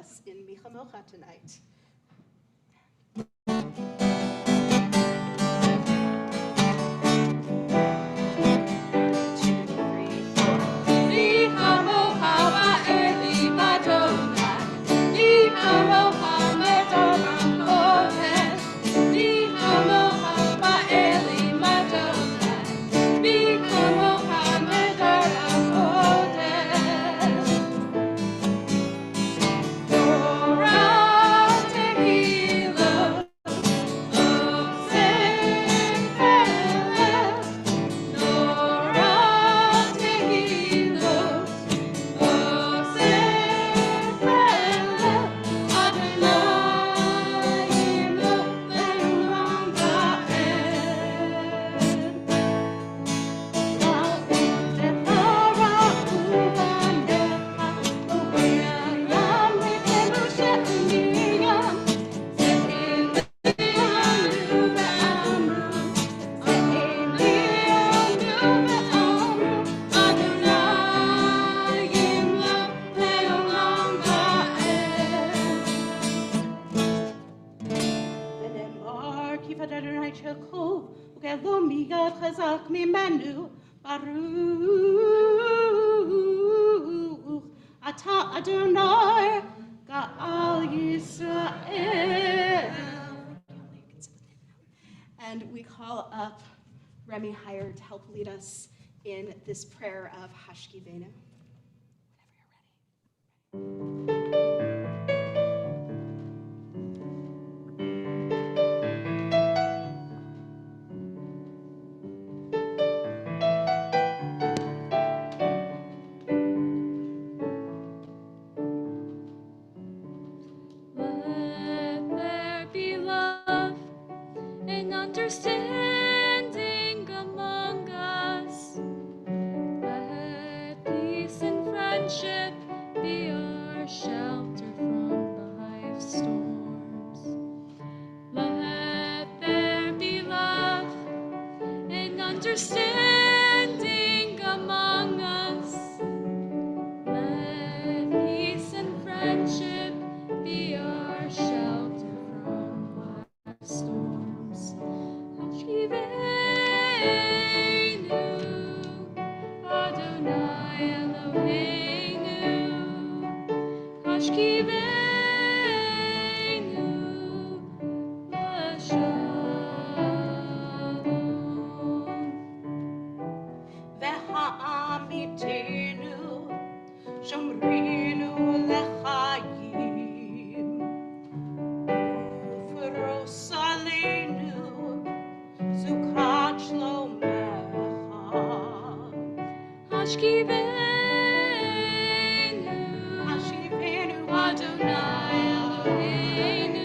us in Michamocha tonight. And we call up Remy Heyer to help lead us in this prayer of Hashkivenu. Whenever you're ready. Understanding among us, let peace and friendship be our shelter from life's storms. Let there be love and understanding among us. Let peace and friendship be our shelter from life's storms. Hashkivenu, Adonai Eloheinu. Hashkivenu, L'shalom. V'ha'amitenu, shomrinu l'chaim, ufros aleinu, zukat shlomecha. Hashkivenu, Adonai Eloheinu.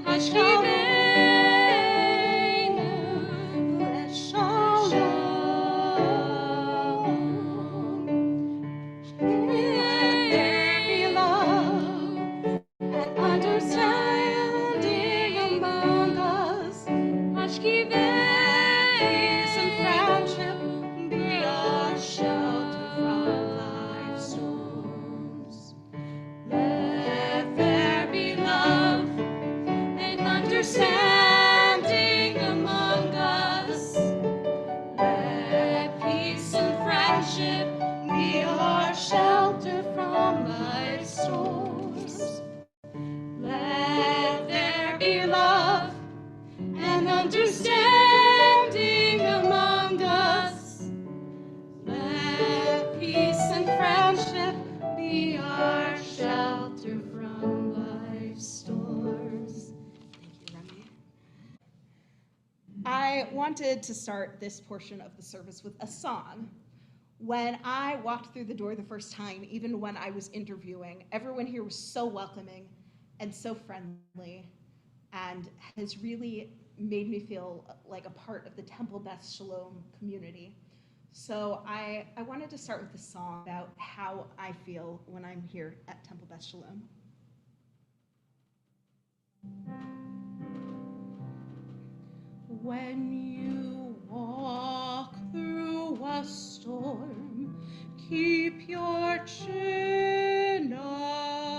Hashkivenu, L'shalom. Let there be love and understanding among us. Peace and friendship be our shelter from life's storms. Let there be love and understanding among us. Let peace and friendship be our shelter from life's storms. Let there be love and understanding among us. Let peace and friendship be our shelter from life's storms. Thank you, Remy. I wanted to start this portion of the service with a song. When I walked through the door the first time, even when I was interviewing, everyone here was so welcoming and so friendly and has really made me feel like a part of the Temple Beth Shalom community. So I wanted to start with a song about how I feel when I'm here at Temple Beth Shalom. When you walk through a storm, keep your chin up.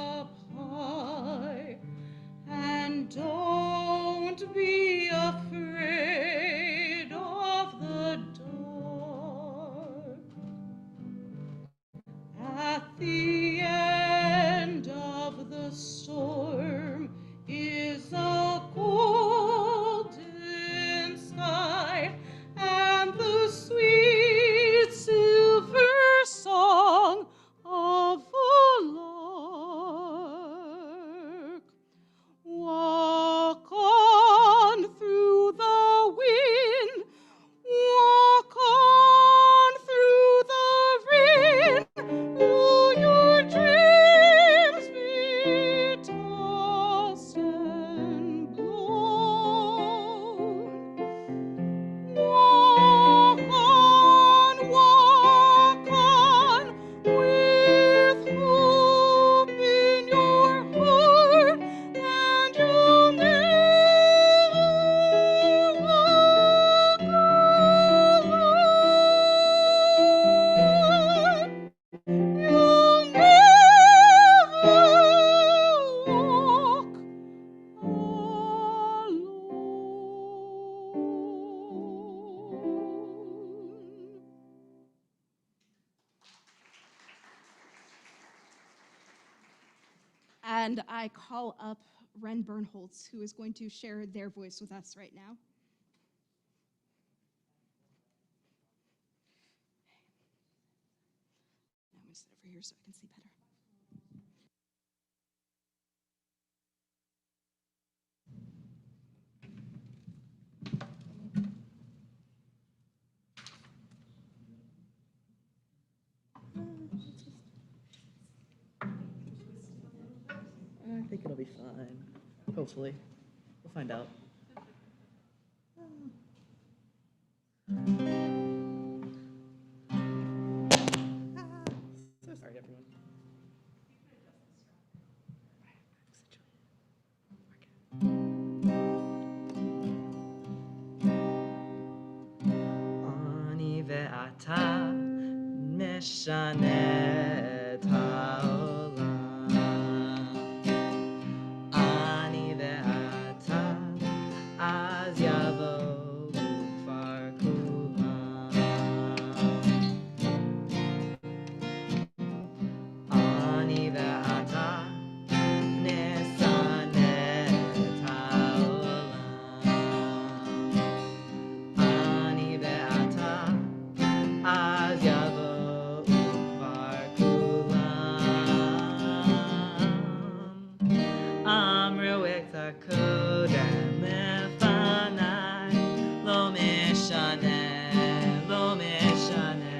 And I call up Ren Bernholtz, who is going to share their voice with us right now. I'm going to sit over here so I can see better. I think it'll be fine. Hopefully. We'll find out. So sorry, everyone. אני ואתה נשנה את העולם. אני ואתה אז יבואו כבר כולם. אני ואתה נשנה את העולם. אני ואתה אז יבואו כבר כולם. אמרו קצת קודם לפניי, לא משנה, לא משנה.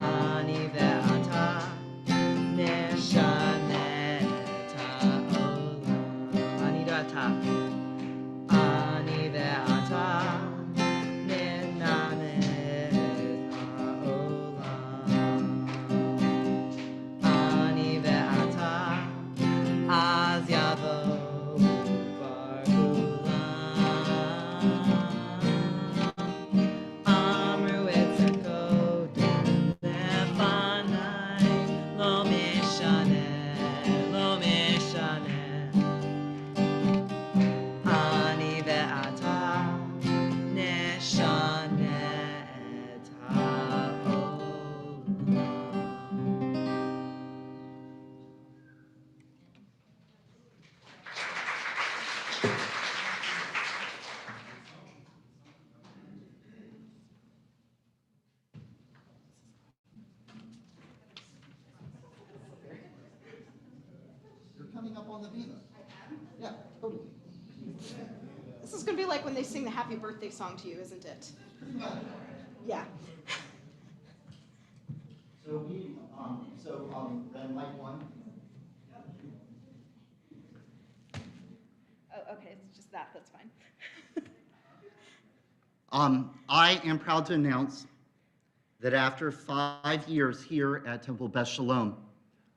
אני ואתה נשנה את העולם. אני ואתה. אני ואתה ננענה את העולם. אני ואתה אז יבואו כבר כולם. אמרו את זה קודם לפניי, לא משנה, לא משנה. אני ואתה נשנה את העולם. You're coming up on the Viva. Yeah, totally. This is going to be like when they sing the happy birthday song to you, isn't it? Yeah. So then mic one. Oh, okay, it's just that. That's fine. I am proud to announce that after 5 years here at Temple Beth Shalom,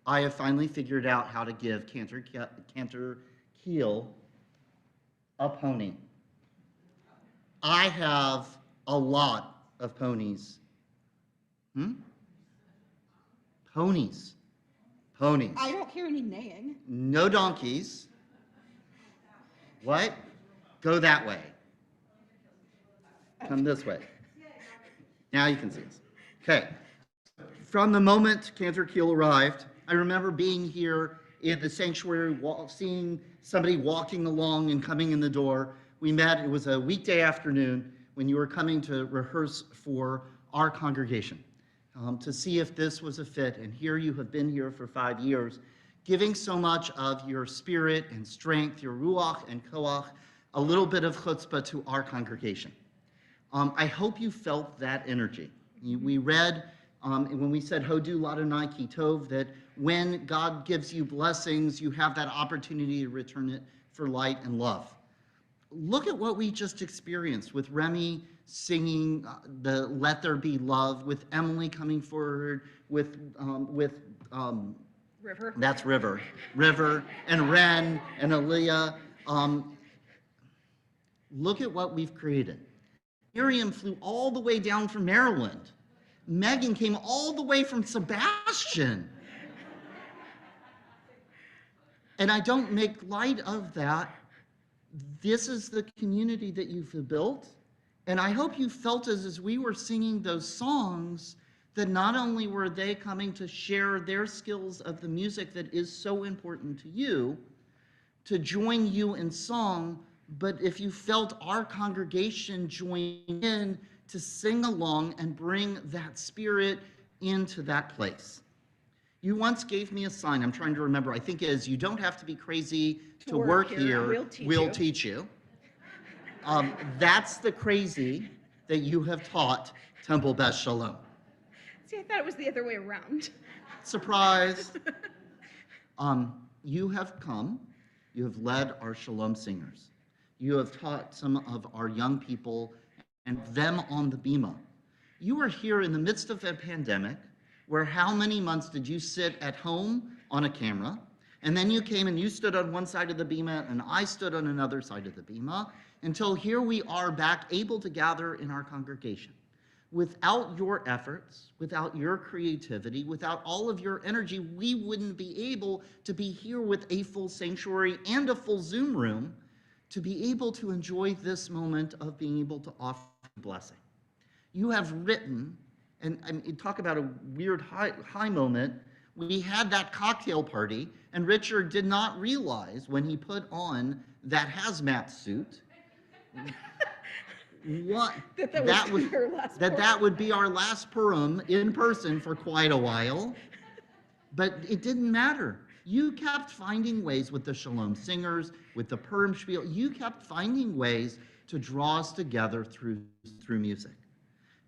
I have finally figured out how to give Cantor Kheel a pony. I have a lot of ponies. Ponies. Ponies. I don't hear any neighing. No donkeys. What? Go that way. Come this way. Now you can see us. Okay. From the moment Cantor Kheel arrived, I remember being here in the sanctuary, seeing somebody walking along and coming in the door. We met, it was a weekday afternoon when you were coming to rehearse for our congregation to see if this was a fit. And here you have been here for 5 years, giving so much of your spirit and strength, your ruach and koach, a little bit of chutzpah to our congregation. I hope you felt that energy. We read when we said Hodu Ladonai Ki Tov that when God gives you blessings, you have that opportunity to return it for light and love. Look at what we just experienced with Remy singing the Let There Be Love, with Emily coming forward, with River. That's River. River and Ren and Aaliyah. Look at what we've created. Miriam flew all the way down from Maryland. Megan came all the way from Sebastian. And I don't make light of that. This is the community that you've built. And I hope you felt as we were singing those songs that not only were they coming to share their skills of the music that is so important to you, to join you in song, but if you felt our congregation join in to sing along and bring that spirit into that place. You once gave me a sign, I'm trying to remember, I think it is, you don't have to be crazy to work here, we'll teach you. That's the crazy that you have taught Temple Beth Shalom. See, I thought it was the other way around. Surprise. You have come, you have led our Shalom singers. You have taught some of our young people and them on the Bima. You are here in the midst of a pandemic where how many months did you sit at home on a camera, and then you came and you stood on one side of the Bima and I stood on another side of the Bima, until here we are back able to gather in our congregation. Without your efforts, without your creativity, without all of your energy, we wouldn't be able to be here with a full sanctuary and a full Zoom room to be able to enjoy this moment of being able to offer blessing. You have written, and talk about a weird high moment, we had that cocktail party, and Richard did not realize when he put on that hazmat suit that would be our last Purim in person for quite a while. But it didn't matter. You kept finding ways with the Shalom singers, with the Purim spiel, you kept finding ways to draw us together through music.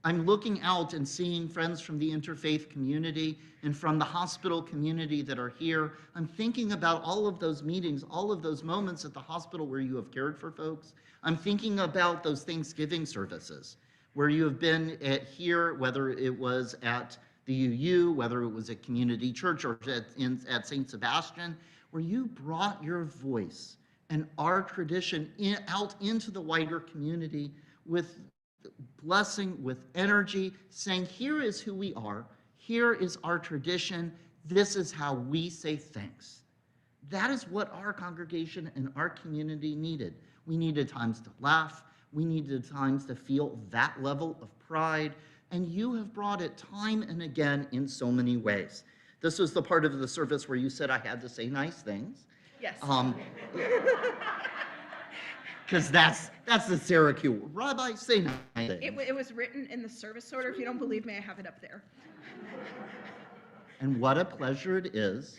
I'm looking out and seeing friends from the interfaith community and from the hospital community that are here. I'm thinking about all of those meetings, all of those moments at the hospital where you have cared for folks. I'm thinking about those Thanksgiving services where you have been here, whether it was at the UU, whether it was at community church or at St. Sebastian, where you brought your voice and our tradition out into the wider community with blessing, with energy, saying, here is who we are, here is our tradition, this is how we say thanks. That is what our congregation and our community needed. We needed times to laugh, we needed times to feel that level of pride, and you have brought it time and again in so many ways. This was the part of the service where you said I had to say nice things. Yes. Because that's the Sara Kheel. Rabbi, say nice things. It was written in the service order. If you don't believe me, I have it up there. And what a pleasure it is.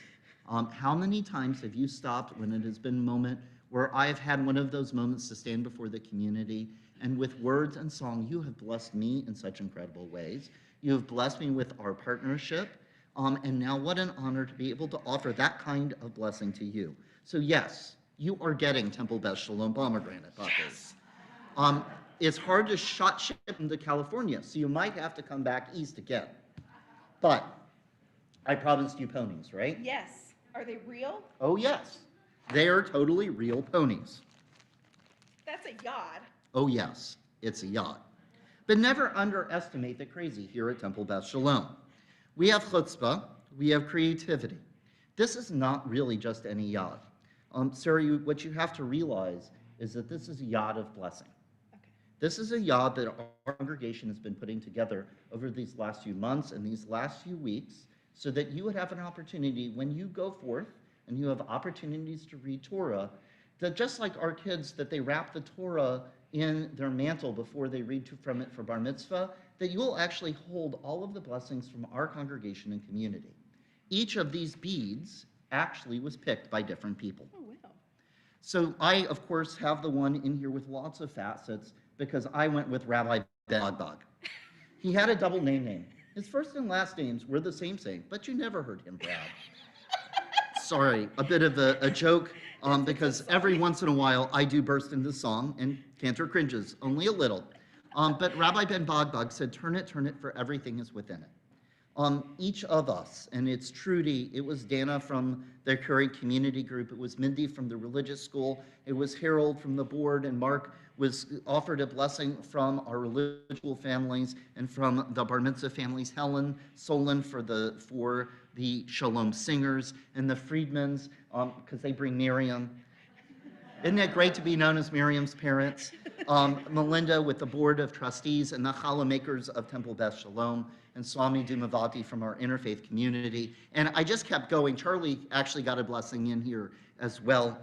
How many times have you stopped when it has been a moment where I have had one of those moments to stand before the community, and with words and song, you have blessed me in such incredible ways. You have blessed me with our partnership, and now what an honor to be able to offer that kind of blessing to you. So yes, you are getting Temple Beth Shalom pomegranate buckets. Yes. It's hard to ship them to California, so you might have to come back east again. But I promised you ponies, right? Yes. Are they real? Oh yes, they are totally real ponies. That's a yod. Oh yes, it's a yod. But never underestimate the crazy here at Temple Beth Shalom. We have chutzpah, we have creativity. This is not really just any yod. Sarah, what you have to realize is that this is a yod of blessing. Okay. This is a yod that our congregation has been putting together over these last few months and these last few weeks so that you would have an opportunity when you go forth and you have opportunities to read Torah, that just like our kids, that they wrap the Torah in their mantle before they read from it for bar mitzvah, that you will actually hold all of the blessings from our congregation and community. Each of these beads actually was picked by different people. Oh, wow. So I, of course, have the one in here with lots of facets because I went with Rabbi Ben Bogbog. He had a double name. His first and last names were the same, but you never heard him brag. Sorry, a bit of a joke, because every once in a while I do burst into song, and Cantor cringes, only a little. But Rabbi Ben Bogbog said, turn it, for everything is within it. Each of us, and it's Trudy, it was Dana from the Curry Community Group, it was Mindy from the religious school, it was Harold from the board, and Mark was offered a blessing from our religious school families and from the Bar Mitzvah families, Helen Solon for the Shalom singers, and the Friedmans, because they bring Miriam. Isn't it great to be known as Miriam's parents? Melinda with the board of trustees and the challah makers of Temple Beth Shalom, and Swami Dumavati from our interfaith community. And I just kept going. Charlie actually got a blessing in here as well.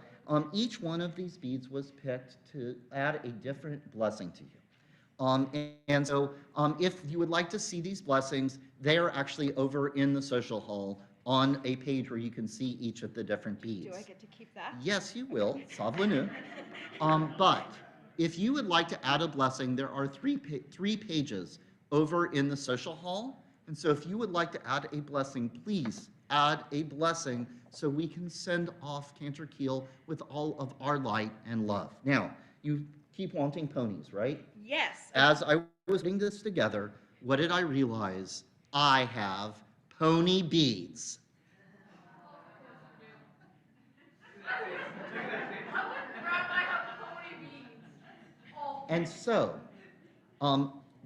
Each one of these beads was picked to add a different blessing to you. And so if you would like to see these blessings, they are actually over in the social hall on a page where you can see each of the different beads. Do I get to keep that? Yes, you will. Savlanu. But if you would like to add a blessing, there are three pages over in the social hall. And so if you would like to add a blessing, please add a blessing so we can send off Cantor Kheel with all of our light and love. Now, you keep wanting ponies, right? Yes. As I was putting this together, what did I realize? I have pony beads. And so,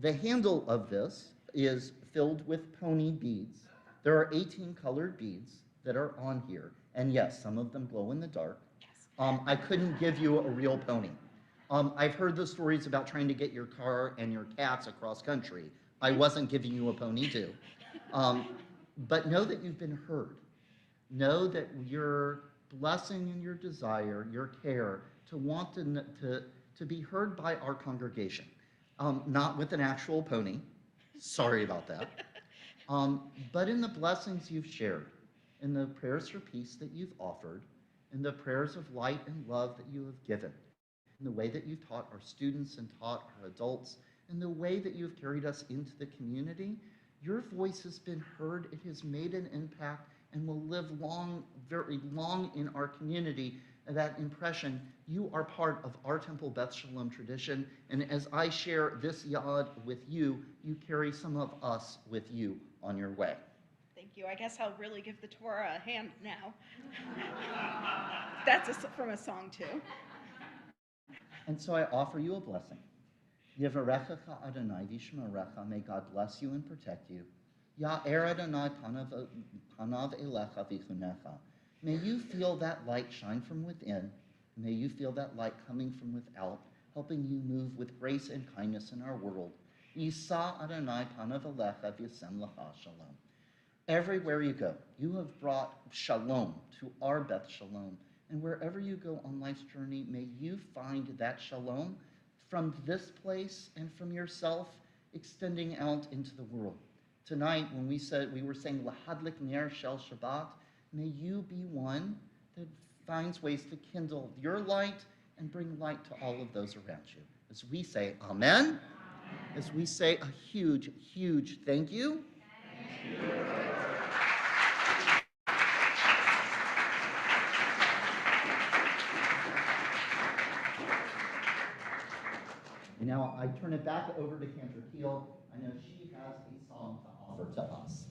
the handle of this is filled with pony beads. There are 18 colored beads that are on here. And yes, some of them glow in the dark. I couldn't give you a real pony. I've heard the stories about trying to get your car and your cats across country. I wasn't giving you a pony too. But know that you've been heard. Know that your blessing and your desire, your care, to want to be heard by our congregation. Not with an actual pony. Sorry about that. But in the blessings you've shared, in the prayers for peace that you've offered, in the prayers of light and love that you have given, in the way that you've taught our students and taught our adults, in the way that you've carried us into the community, your voice has been heard, it has made an impact, and will live long, very long in our community. And that impression, you are part of our Temple Beth Shalom tradition, and as I share this yad with you, you carry some of us with you on your way. Thank you. I guess I'll really give the Torah a hand now. That's from a song too. And so I offer you a blessing. Yevarechecha Adonai v'yishmerecha, may God bless you and protect you. Ya'er Adonai panav elecha v'chunecha. May you feel that light shine from within. May you feel that light coming from without, helping you move with grace and kindness in our world. Yisa Adonai panav elecha v'yasem lecha shalom. Everywhere you go, you have brought shalom to our Beth Shalom. And wherever you go on life's journey, may you find that shalom from this place and from yourself extending out into the world. Tonight, when we were saying Lahadlik Ner Shel Shabbat, may you be one that finds ways to kindle your light and bring light to all of those around you. As we say Amen, as we say a huge, huge thank you. Now I turn it back over to Cantor Kheel. I know she has a song to offer to us.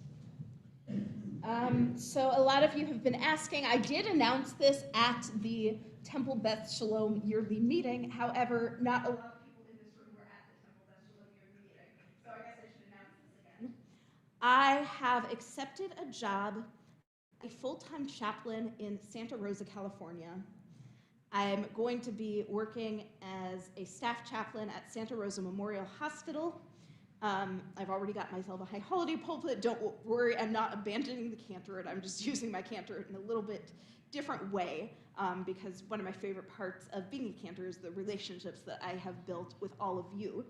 So a lot of you have been asking. I did announce this at the Temple Beth Shalom yearly meeting. However, not a lot of people in this room were at the Temple Beth Shalom yearly meeting. So I guess I should announce this again. I have accepted a job, a full-time chaplain in Santa Rosa, California. I'm going to be working as a staff chaplain at Santa Rosa Memorial Hospital. I've already got myself a high holiday pulpit. Don't worry, I'm not abandoning the cantorate. I'm just using my cantorate in a little bit different way because one of my favorite parts of being a cantor is the relationships that I have built with all of you.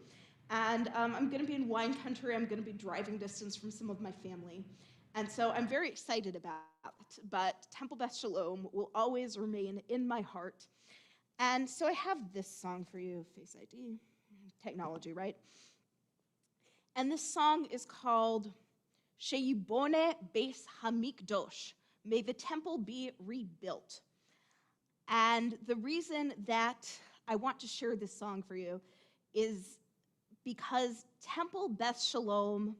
And I'm going to be in wine country. I'm going to be driving distance from some of my family. And so I'm very excited about it, but Temple Beth Shalom will always remain in my heart. And so I have this song for you, Face ID, technology, right? And this song is called Sheyibone Beis Hamikdosh, May the Temple Be Rebuilt. And the reason that I want to share this song for you is because Temple Beth Shalom,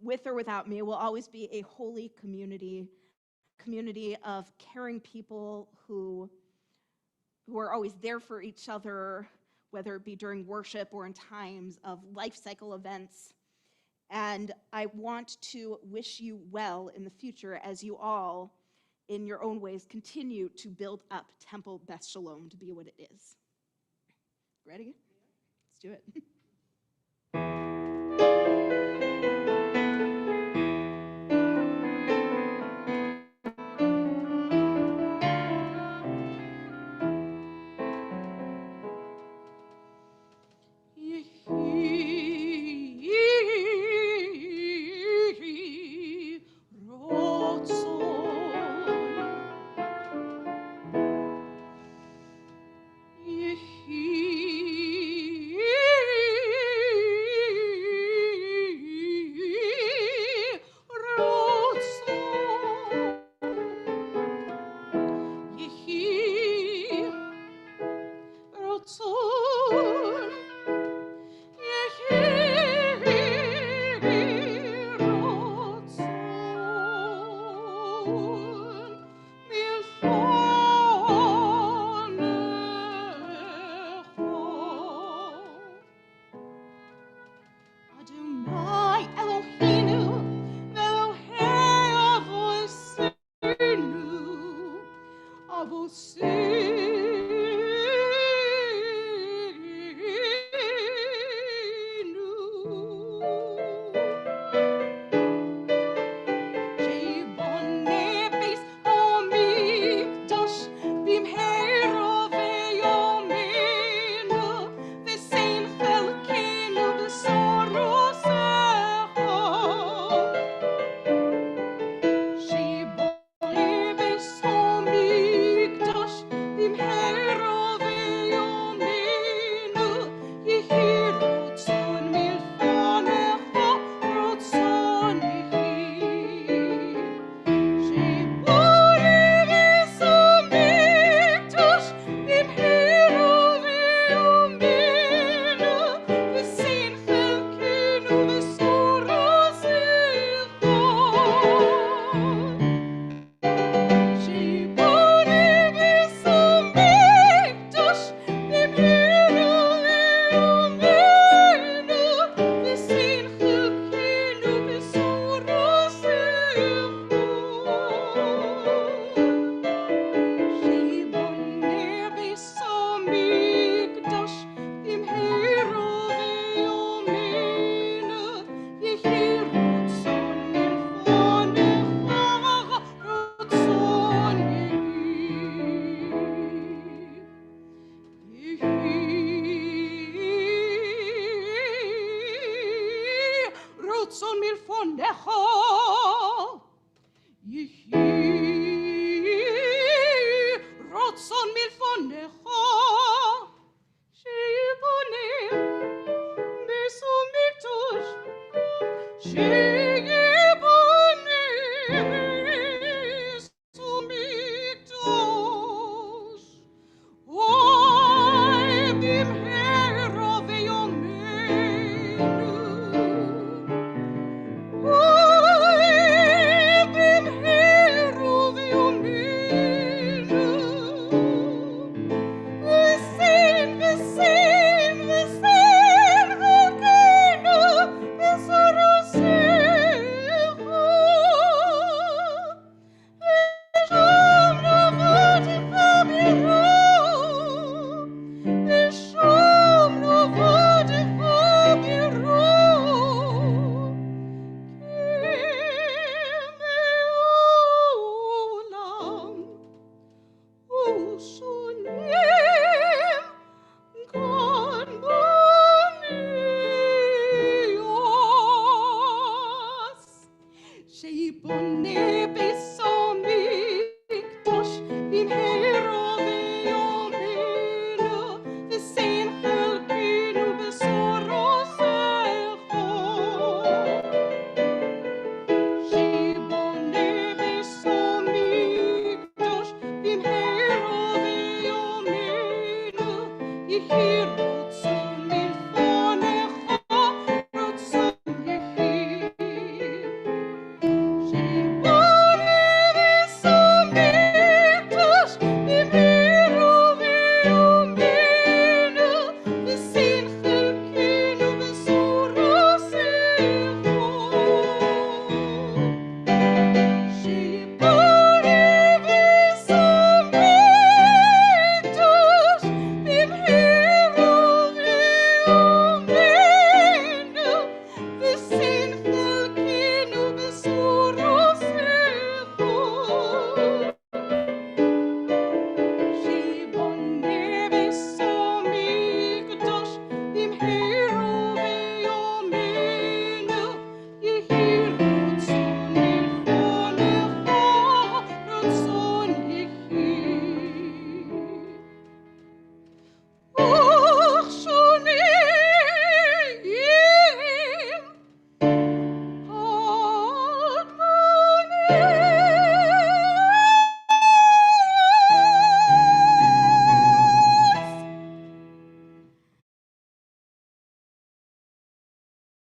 with or without me, will always be a holy community of caring people who are always there for each other, whether it be during worship or in times of life cycle events. And I want to wish you well in the future as you all, in your own ways, continue to build up Temple Beth Shalom to be what it is. Ready? Let's do it. Adonai Eloheinu, Elohei Avosenu, Avosenu.